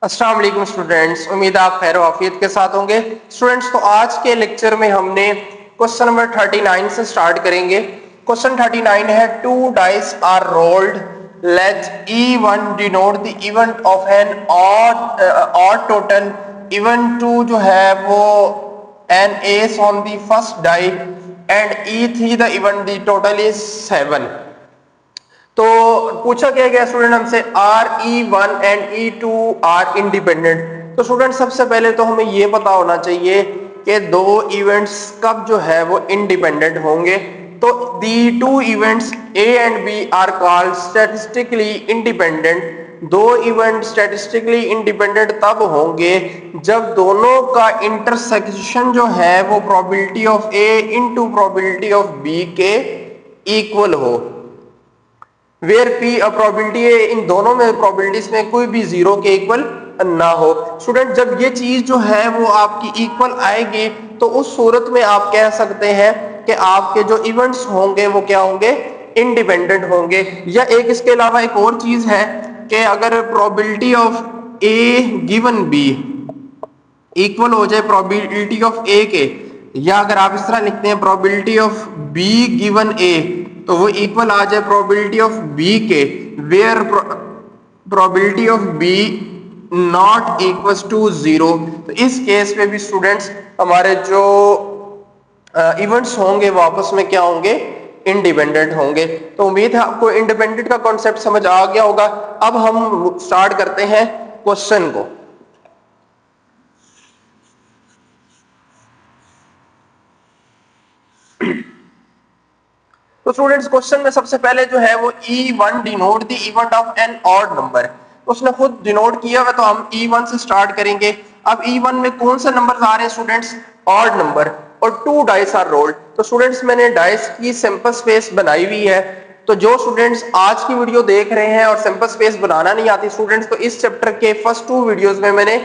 अस्सलाम वालेकुम स्टूडेंट्स, उम्मीद है आप खैर वाफियत के साथ होंगे। स्टूडेंट्स, तो आज के लेक्चर में हमने क्वेश्चन नंबर 39 से स्टार्ट करेंगे। क्वेश्चन 39 है, two dice are rolled, let E1 denote the event of an odd total, event 2 जो है वो an ace on the first die and E3 the event the total is 7। तो पूछा क्या गया स्टूडेंट हमसे, are E1 and E2 are independent. तो student सबसे पहले तो हमें ये पता होना चाहिए कि दो इवेंट्स कब जो है वो इंडिपेंडेंट होंगे। तो the two events A and B are called statistically independent. दो इवेंट स्टैटिस्टिकली इंडिपेंडेंट तब होंगे जब दोनों का इंटरसेक्शन जो है वो probability of A into probability of B के इक्वल हो। वेयर पी प्रोबेबिलिटी है, इन दोनों में प्रोबेबिलिटीज में कोई भी जीरो के इक्वल ना हो। स्टूडेंट, जब ये चीज जो है वो आपकी इक्वल आएगी तो उस सूरत में आप कह सकते हैं कि आपके जो इवेंट्स होंगे वो क्या होंगे, इंडिपेंडेंट होंगे। या एक इसके अलावा एक और चीज है कि अगर probability of A given B equal हो जाए प्रोबेबिलिटी ऑफ ए के, या अगर आप इस तरह लिखते हैं probability of B given A, तो वो इक्वल आ जाए प्रोबेबिलिटी ऑफ बी के, where probability of B not equals to zero. तो इस केस में भी स्टूडेंट्स हमारे जो इवेंट्स होंगे वो आपस में क्या होंगे, इंडिपेंडेंट होंगे। तो उम्मीद है आपको इंडिपेंडेंट का कॉन्सेप्ट समझ आ गया होगा। अब हम स्टार्ट करते हैं क्वेश्चन को। तो स्टूडेंट्स, क्वेश्चन में सबसे पहले जो है वो E1 denote the event of an odd number, उसने खुद डिनोट किया हुआ, तो हम E1 से स्टार्ट करेंगे। अब E1 में कौन से नंबर आ रहे हैं स्टूडेंट्स, ऑड नंबर, और टू डाइस आर रोल्ड। तो स्टूडेंट्स मैंने डाइस की सिंपल स्पेस बनाई हुई है। तो जो स्टूडेंट्स आज की वीडियो देख रहे हैं और सिंपल स्पेस बनाना नहीं आती स्टूडेंट्स, तो इस चैप्टर के फर्स्ट 2 वीडियोस में मैंने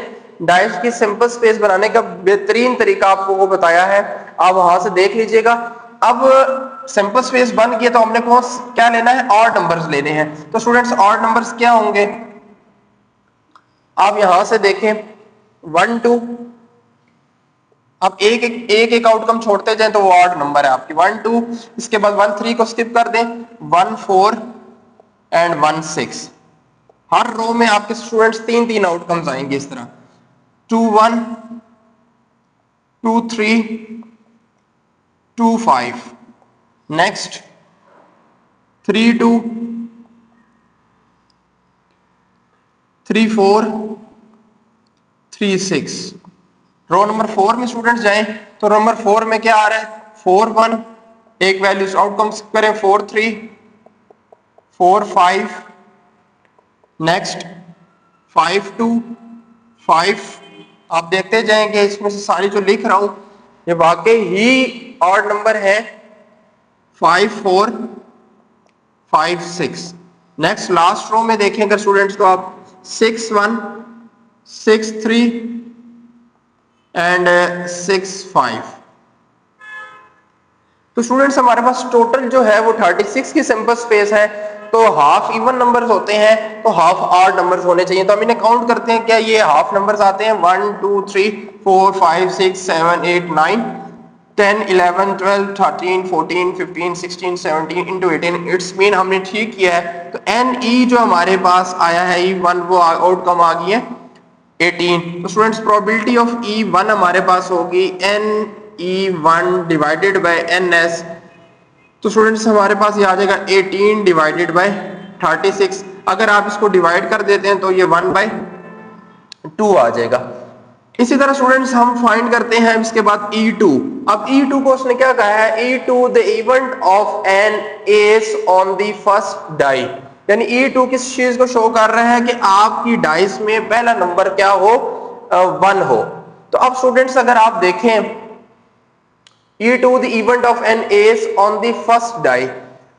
डाइस की सिंपल स्पेस बनाने का बेहतरीन तरीका आपको वो बताया है, आप वहां से देख लीजिएगा। अब सिंपल स्पेस बन गया तो हमने कौन क्या लेना है, ऑड नंबर्स लेने हैं। तो स्टूडेंट्स, ऑड नंबर्स क्या होंगे, आप यहां से देखें 1 2, अब एक आउटकम छोड़ते जाएं तो वो ऑड नंबर है आपकी 1 2। इसके बाद 1 3 को स्किप कर दें, 1 4 एंड 1 6। हर रो में आपके स्टूडेंट्स 3 आउटकम्स आएंगे इस तरह, 2 1 2 3 2 5, नेक्स्ट 3 2 3 4 3 6। रो नंबर 4 में स्टूडेंट्स जाएं तो नंबर 4 में क्या आ रहा है, 4 1, एक वैल्यू आउटकम्स करें 4 3 4 5, नेक्स्ट 5 2 5। आप देखते जाएंगे इसमें से सारी जो लिख रहा हूं ये वाकई ही ऑड नंबर है, 5 4 5 6। नेक्स्ट लास्ट रो में देखेंगे स्टूडेंट्स तो आप 6 1 6 3 एंड 6 5। तो स्टूडेंट्स हमारे पास टोटल जो है वो 36 की सिंपल स्पेस है। तो हाफ इवन नंबर्स होते हैं तो हाफ ऑड नंबर्स होने चाहिए। तो हम इन्हें काउंट करते हैं, क्या ये हाफ नंबर्स आते हैं, 1 2 3 4 5 6 7 8 9 10 11 12 13 14 15 16 17 into 18। इट्स मीन हमने ठीक किया है। तो एन ई जो हमारे पास आया है E1 वो आउटकम आ गई है 18। तो स्टूडेंट्स प्रोबेबिलिटी ऑफ E1 हमारे पास होगी N E1 divided by N S. तो स्टूडेंट्स हमारे पास ये आ जाएगा 18 डिवाइडेड बाय 36। अगर आप इसको डिवाइड कर देते हैं तो ये 1/2 आ जाएगा। इसी तरह स्टूडेंट्स हम फाइंड करते हैं इसके बाद E2। अब E2 को उसने क्या कहा है, E2 the event of an ace on the first die, यानी E2 किस चीज को शो कर रहा है कि आपकी डाइस में पहला नंबर क्या हो, 1 हो। तो अब स्टूडेंट्स अगर आप देखें E2 the event of an ace on the first die,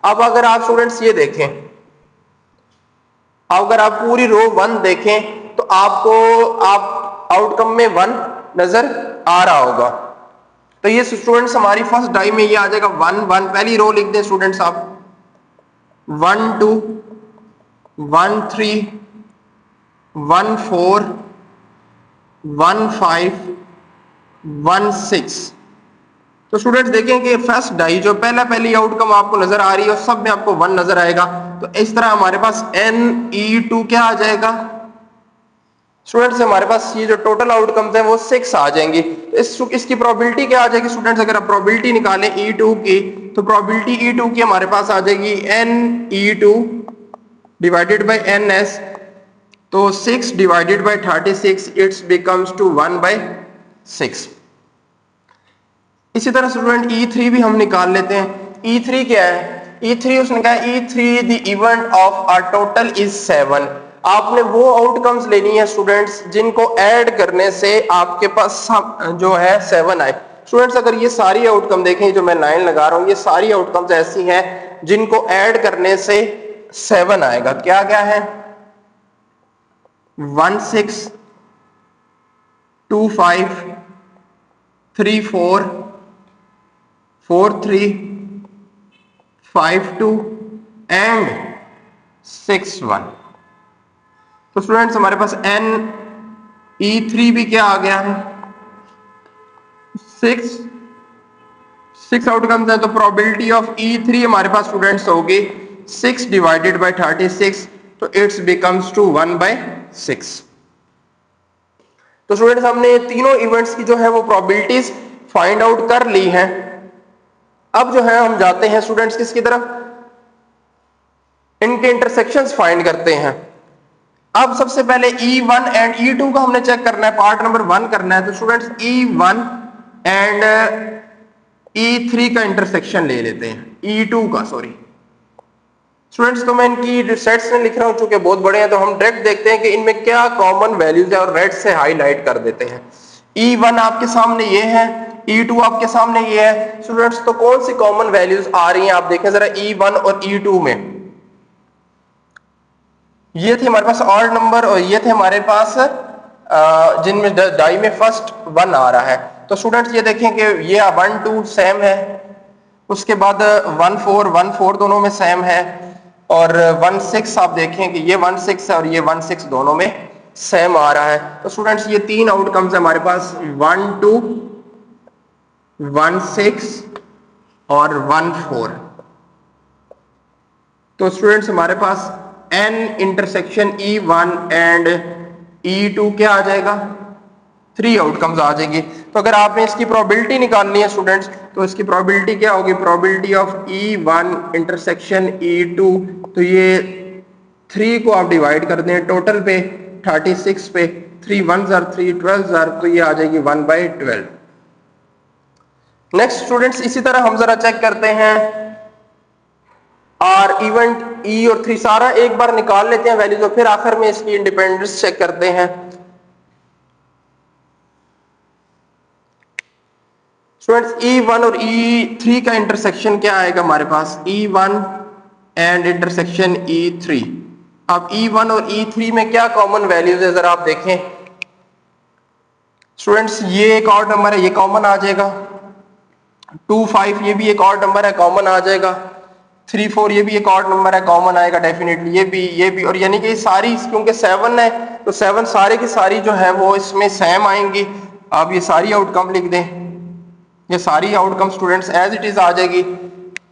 अब अगर आप स्टूडेंट्स ये देखें, अगर आप पूरी रो 1 देखें तो आपको आप आउटकम में 1 नजर आ रहा होगा। तो ये स्टूडेंट्स हमारी फर्स्ट डाई में ये आ जाएगा 1 1। पहली रो लिख दें स्टूडेंट्स आप, 1 2 1 3 1 4 1516। तो स्टूडेंट्स देखें कि फर्स्ट डाई जो पहली आउटकम आपको नजर आ रही है सब में आपको 1 नजर आएगा। तो इस तरह हमारे पास Ne2 क्या आ जाएगा स्टूडेंट्स, हमारे पास ये जो टोटल आउटकम्स हैं वो 6 आ जाएंगी। इसकी प्रोबेबिलिटी क्या आ जाएगी स्टूडेंट्स, अगर आप प्रोबेबिलिटी निकालें E2 की तो प्रोबेबिलिटी E2 की हमारे पास आ जाएगी Ne2 डिवाइडेड बाय Ns। तो 6 divided by 36 it's becomes to 1/6। इसी तरह स्टूडेंट E3 भी हम निकाल लेते हैं। E3 क्या है, E3 उसने कहा E3 the event of a total is 7। आपने वो आउटकम्स लेनी है स्टूडेंट्स जिनको ऐड करने से आपके पास जो है 7 आए। स्टूडेंट्स अगर ये सारी आउटकम देखें जो मैं 9 लगा रहा हूं, ये सारी आउटकम्स ऐसी हैं जिनको ऐड करने से 7 आएगा। क्या क्या है, 16 25 34 43 52 एंड 61। तो स्टूडेंट्स हमारे पास Ne3 भी क्या आ गया है, 6 आउटकम्स है। तो प्रोबेबिलिटी ऑफ E3 हमारे पास स्टूडेंट्स होगी 6 डिवाइडेड बाय 36, तो इट्स बिकम्स टू 1/6। तो स्टूडेंट्स हमने तीनों इवेंट्स की जो है वो प्रोबेबिलिटीज फाइंड आउट कर ली हैं। अब जो है हम जाते हैं स्टूडेंट्स किसकी तरफ, इनके इंटरसेक्शंस फाइंड करते हैं। अब सबसे पहले E1 एंड E2 का हमने चेक करना है, पार्ट नंबर 1 करना है। तो स्टूडेंट्स E1 एंड E3 का इंटरसेक्शन ले लेते हैं, E2 का सॉरी स्टूडेंट्स। तो मैं इनकी सेट्स में लिख रहा हूं चूंकि बहुत बड़े हैं, तो हम डायरेक्ट देखते हैं कि इनमें क्या कॉमन वैल्यूज है और रेड से हाईलाइट कर देते हैं। E1 आपके सामने ये है, E2 आपके सामने ये है स्टूडेंट्स। तो कौन सी कॉमन वैल्यूज आ रही हैं आप देखें जरा E1 और E2 में। ये थे हमारे पास ऑड नंबर और ये थे हमारे पास जिनमें डाई में फर्स्ट 1 आ रहा है। तो स्टूडेंट्स ये देखें कि ये 1 2 सेम है, उसके बाद 1 4 1 4 दोनों में सेम है, और 1 6 आप देखें कि ये 1 6 है और ये 1 6 दोनों में सेम आ रहा है। तो स्टूडेंट्स ये तीन आउटकम्स है हमारे पास 1 2 1 6 और 1 4। तो स्टूडेंट्स हमारे पास N intersection E1 and E2 क्या आ जाएगा, 3 आउटकम्स आ जाएंगे। तो अगर आपने इसकी प्रोबेबिलिटी निकालनी है स्टूडेंट्स, तो इसकी प्रोबेबिलिटी क्या होगी, probability of E1 intersection E2। तो ये 3 को आप डिवाइड कर दें टोटल पे 36 पे, 3 1 जार 3 12 जार, तो ये आ जाएगी 1/12। नेक्स्ट स्टूडेंट्स इसी तरह हम जरा चेक करते हैं और इवेंट E और 3 सारा एक बार निकाल लेते हैं वैल्यूज और फिर आखिर में इसकी इंडिपेंडेंस चेक करते हैं। स्टूडेंट्स E1 और E3 का इंटरसेक्शन क्या आएगा हमारे पास, E1 एंड इंटरसेक्शन E3। अब E1 और E3 में क्या कॉमन वैल्यूज है जरा आप देखें स्टूडेंट्स। ये एक और नंबर है, ये कॉमन आ जाएगा। 2 5 ये भी एक और नंबर है, कॉमन आ जाएगा। 3 4 ये भी एक और नंबर है, कॉमन आएगा डेफिनेटली। ये भी और यानी कि सारी क्योंकि 7 है तो 7 सारे की सारी जो है वो इसमें सेम आएंगी। आप ये सारी आउटकम लिख दें, ये सारी outcome students as it is आ जाएगी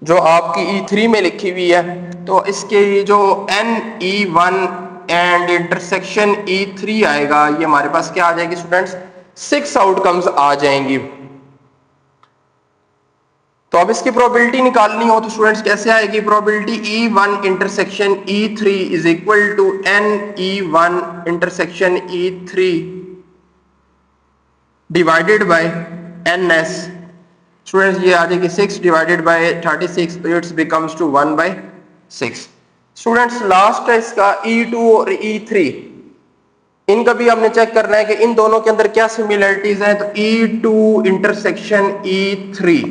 जो आपकी E3 में लिखी हुई है। तो इसके जो NE1 एंड इंटरसेक्शन E3 आएगा, ये हमारे पास क्या आ जाएगी स्टूडेंट्स, 6 आउटकम्स आ जाएंगी। तो अब इसकी प्रोबेबिलिटी निकालनी हो तो स्टूडेंट्स कैसे आएगी, probability E1 intersection E3 is equal to NE1 intersection E3 divided by NS। स्टूडेंट्स ये आ जाएगी 6 डिवाइडेड बाय 36, तो it's becomes to 1/6। Students last है इसका E2 और E3, इनका भी हमने चेक करना है कि इन दोनों के अंदर क्या सिमिलरिटीज हैं। तो E2 इंटरसेक्शन E3,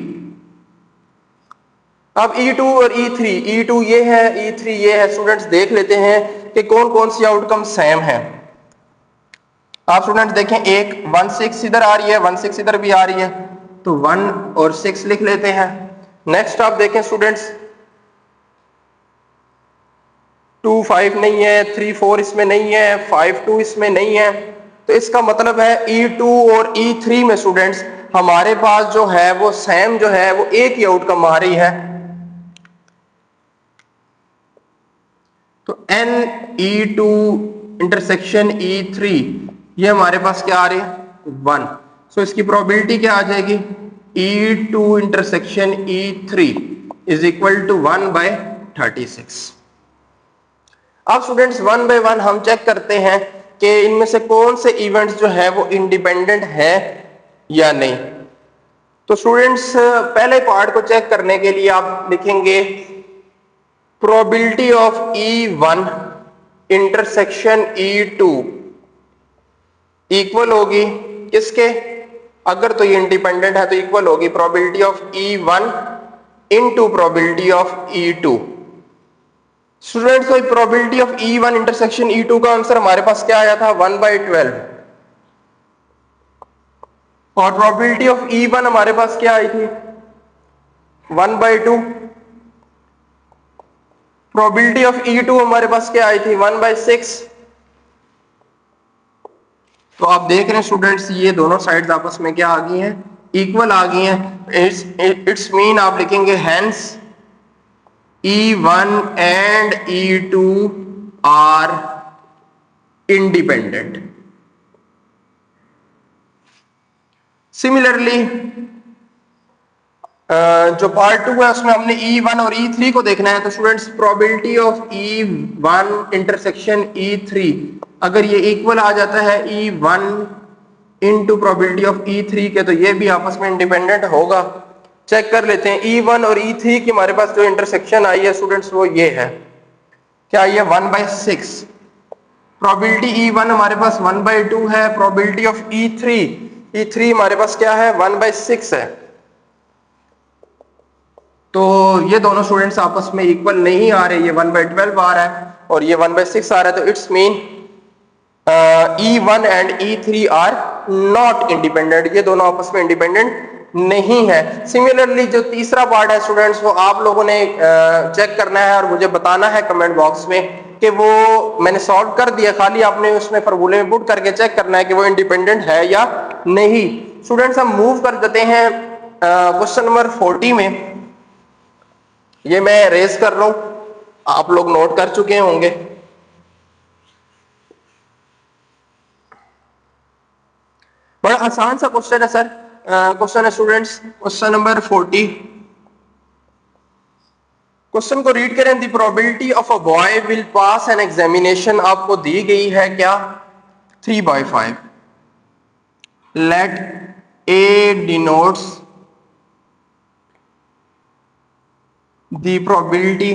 अब E2 और E3, E2 ये है E3 ये है स्टूडेंट्स, देख लेते हैं कि कौन कौन सी आउटकम सेम है। आप स्टूडेंट्स देखें एक 1 6 इधर आ रही है, 1 6 इधर भी आ रही है, तो 1 और 6 लिख लेते हैं। नेक्स्ट आप देखें स्टूडेंट्स 2 5 नहीं है, 3 4 इसमें नहीं है, 5 2 इसमें नहीं है, तो इसका मतलब है E2 और E3 में स्टूडेंट्स हमारे पास जो है वो सेम जो है वो एक ही आउटकम आ रही है। तो NE2 इंटरसेक्शन E3 ये हमारे पास क्या आ रही है 1। सो इसकी प्रोबेबिलिटी क्या आ जाएगी E2 intersection E3 is equal to 1/36। अब स्टूडेंट्स 1/1 हम चेक करते हैं कि इनमें से कौन से इवेंट्स जो है वो इंडिपेंडेंट है या नहीं। तो स्टूडेंट्स पहले पार्ट को चेक करने के लिए आप लिखेंगे probability of E1 intersection E2 equal होगी किसके, अगर तो ये इंडिपेंडेंट है तो इक्वल होगी probability of E1 into probability of E2। Students तो probability of E1 intersection E2 का आंसर हमारे पास क्या आया था 1/12 और प्रोबेबिलिटी ऑफ E1 हमारे पास क्या आई थी 1/2। प्रोबेबिलिटी ऑफ E2 हमारे पास क्या आई थी 1/6। तो आप देख रहे हैं स्टूडेंट्स ये दोनों साइड्स आपस में क्या आ गई हैं इक्वल आ गई हैं। इट्स मीन आप लिखेंगे hence E1 and E2 are independent. Similarly जो पार्ट 2 है उसमें हमने E1 और E3 को देखना है। तो students probability of E1 intersection E3 अगर ये इक्वल आ जाता है E1 into probability of E3 के तो ये भी आपस में इंडिपेंडेंट होगा। चेक कर लेते हैं E1 और E3 की हमारे पास जो इंटरसेक्शन आई है स्टूडेंट्स वो ये है क्या आई है 1/6। प्रोबेबिलिटी E1 हमारे पास 1/2 है। प्रोबेबिलिटी ऑफ E3 हमारे पास क्या है 1/6 है। तो ये दोनों स्टूडेंट्स आपस में इक्वल नहीं आ रहे, ये 1/12 आ रहा है और ये 1/6 आ रहा है। तो it's mean E1 and E3 are not independent, ये दोनों आपस में इंडिपेंडेंट नहीं है। सिमिलरली जो तीसरा पार्ट है स्टूडेंट्स वो आप लोगों ने चेक करना है और मुझे बताना है कमेंट बॉक्स में कि वो मैंने सॉल्व कर दिया, खाली आपने उसमें फॉर्मूले में पुट करके चेक करना है कि वो इंडिपेंडेंट है या नहीं। स्टूडेंट्स हम मूव कर देते हैं क्वेश्चन नंबर 40 में। ये मैं रेज कर रहा हूं, आप लोग नोट कर चुके होंगे। बड़ा आसान सा क्वेश्चन है सर। क्वेश्चन है स्टूडेंट्स क्वेश्चन नंबर 40। क्वेश्चन को रीड करें। The probability of a boy will pass an examination आपको दी गई है क्या 3/5। Let A denotes the probability,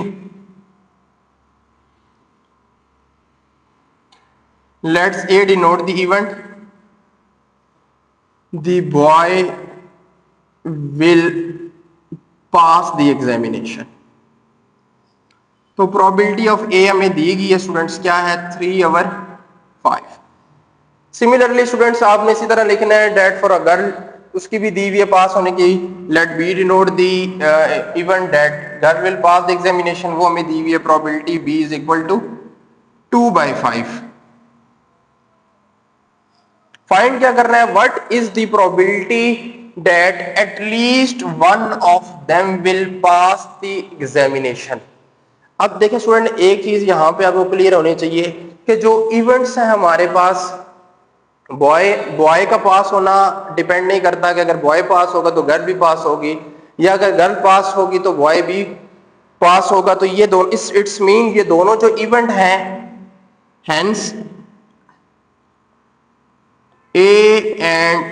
let's A denote the event, the boy will pass the examination। तो probability of A हमें दी गई है स्टूडेंट्स क्या है 3/5। सिमिलरली स्टूडेंट्स आपने इसी तरह लिखना है डेट फॉर अ गर्ल, उसकी भी दी हुई है पास होने की। Let B denote the event that girl will pass the examination, वो हमें दी हुई है probability B is equal to 2/5। Find क्या करना है what is the probability that at least one of them will pass the examination. अब देखिए स्टूडेंट एक चीज यहां पे आपको क्लियर होनी चाहिए कि जो इवेंट्स हैं हमारे पास बॉय का पास होना डिपेंड नहीं करता कि अगर बॉय पास होगा तो गर्ल भी पास होगी, या अगर गर्ल पास होगी तो बॉय भी पास होगा। तो ये दोनों इट्स मीन ये दोनों जो इवेंट हैं hence A and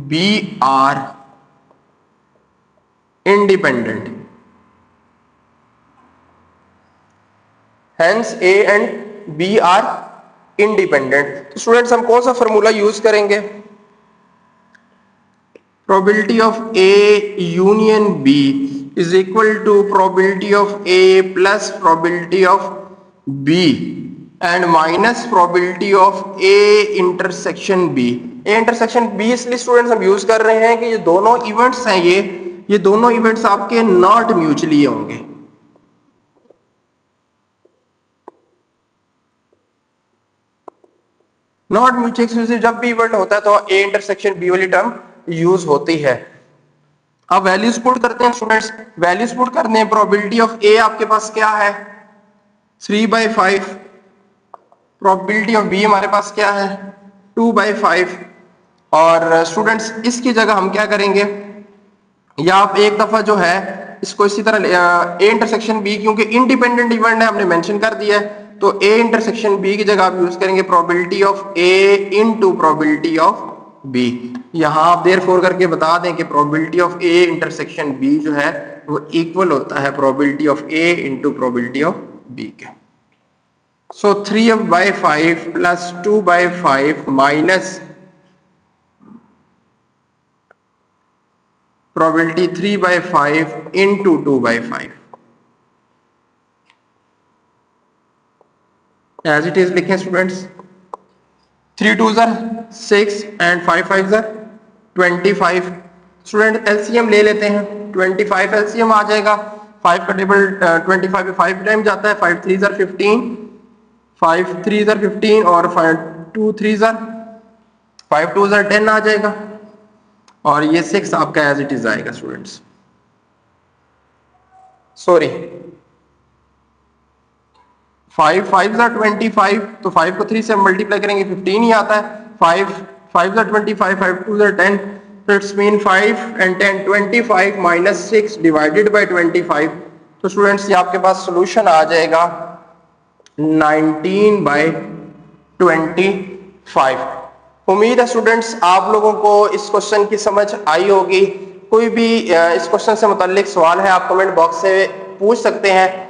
B are independent. Hence A and B are independent. तो स्टूडेंट्स हम कौन सा फॉर्मूला यूज करेंगे, probability of A union B is equal to probability of A plus probability of B and minus probability of A intersection B. A intersection B इसलिए students हम use कर रहे हैं कि ये दोनों इवेंट्स हैं, ये दोनों इवेंट्स आपके नॉट म्यूचुअली होंगे। नॉट म्यूचुअली एक्सक्लूसिव, जब बी वर्ड होता है तो ए इंटरसेक्शन बी वाली टर्म यूज होती है। अब वैल्यूज पुट करते हैं स्टूडेंट्स, वैल्यूज पुट करने हैं। प्रोबेबिलिटी ऑफ ए आपके पास क्या है 3/5, प्रोबेबिलिटी ऑफ बी हमारे पास क्या है 2/5। और स्टूडेंट्स इसकी जगह हम क्या करेंगे, या आप एक दफा जो है इसको इसी तरह ए इंटरसेक्शन बी, क्योंकि इंडिपेंडेंट इवेंट है हमने मेंशन कर दिया है, तो ए इंटरसेक्शन बी की जगह आप यूज करेंगे probability of A into probability of B. यहां आप देयरफॉर करके बता दें कि probability of A intersection B जो है वो इक्वल होता है probability of A into probability of B के। So 3/5 plus 2/5 minus probability 3/5 into 2/5 as it is लिखें students. 3 2s are 6 and 5 5s are 25। Student LCM ले लेते हैं, 25 एलसीएम आ जाएगा। 5 का टेबल 25 पे 5 टाइम जाता है, 5 3s are 15, 5 3s are 15 और 2 3s are 5 2s are 10 आ जाएगा, और ये 6 आपका एज इट इज आएगा स्टूडेंट्स। सॉरी 5 5s are 25, तो 5 को 3 से मल्टीप्लाई करेंगे 15 ही आता है। 5 5s are 25, 5 2s are 10, so it's mean 5 and 10 25 minus 6 divided by 25। तो स्टूडेंट्स ये आपके पास सॉल्यूशन आ जाएगा 19/25। उम्मीद है स्टूडेंट्स आप लोगों को इस क्वेश्चन की समझ आई होगी। कोई भी इस क्वेश्चन से मुताल्लिक सवाल है आप कमेंट बॉक्स से पूछ सकते हैं।